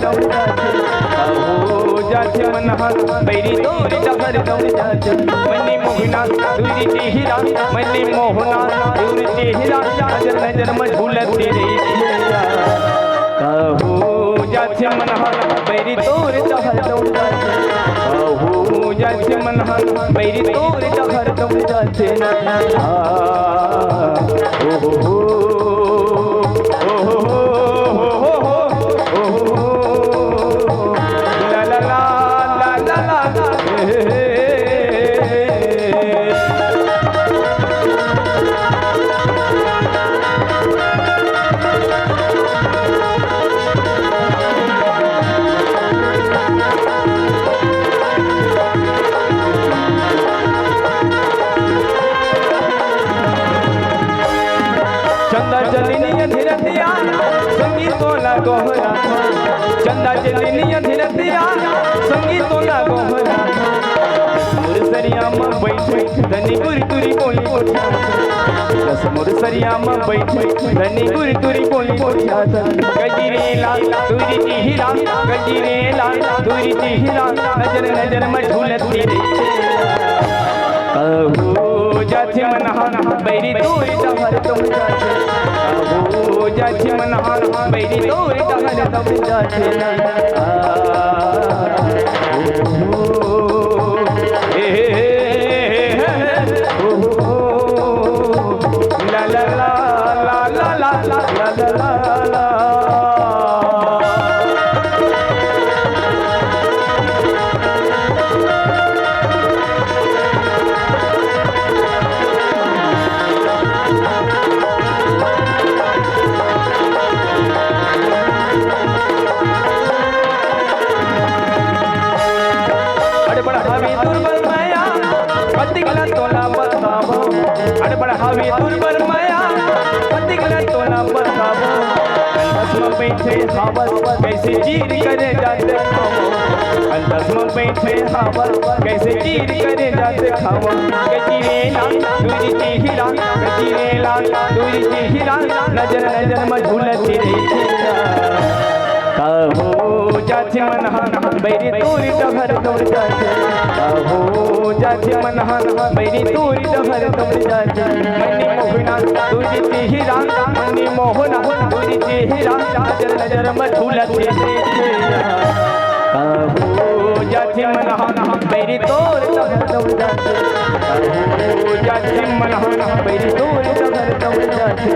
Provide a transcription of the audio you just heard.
दम जाते अहो जाते मनहा बैरी तोर डहर दम जाते मनी मोहना दूरी चेहरा मनी मोहना दूरी चेहरा नजर नजर में झूलती रही अहो जाते मनहा बैरी तोर डहर दम जाते अहो जाते मनहा बैरी तोर डहर दम जाते ओ चंदा चलिनी धीरतिया संगीतोला गोहरा चंदा चलिनी धीरतिया संगीतोला गोहरा मुरसरिया में बैठे धनी गुरी तुरी बोली उठा दस मुरसरिया में बैठे धनी गुरी तुरी बोली उठा गजरेला तुरी चिहिरा गजरेला तुरी चिहिरा नजर नजर में झूलती रही अहो जाते मनहा बैरी तोरी डहर तुम जाते अहो जाते मनहा बैरी तोरी डहर तुम जाते ला ला ला ला ला ला ला ला ला हवे दुर्बल माया पतिगला तोला बतावो अंदस में बैठे हावस कैसे चीर करे जाते खावो अंदस में बैठे हावस कैसे चीर करे जाते खावो गजीरेला दूरी चिहिरा गजीरेला दूरी चिहिरा नजर नजर में झूलती रही अहो जाते मनहा बैरी तोरी डहर दम जाते अहो जाते मनहा बैरी तोरी डहर दम जाते मनी मोहना दूरी चिहिरा मनी मोहना दूरी चिहिरा नजर नजर में झूलती अहो जाते मनहा बैरी तोरी डहर दम जाते अहो जाते मनहा बैरी तोरी डहर दम जाते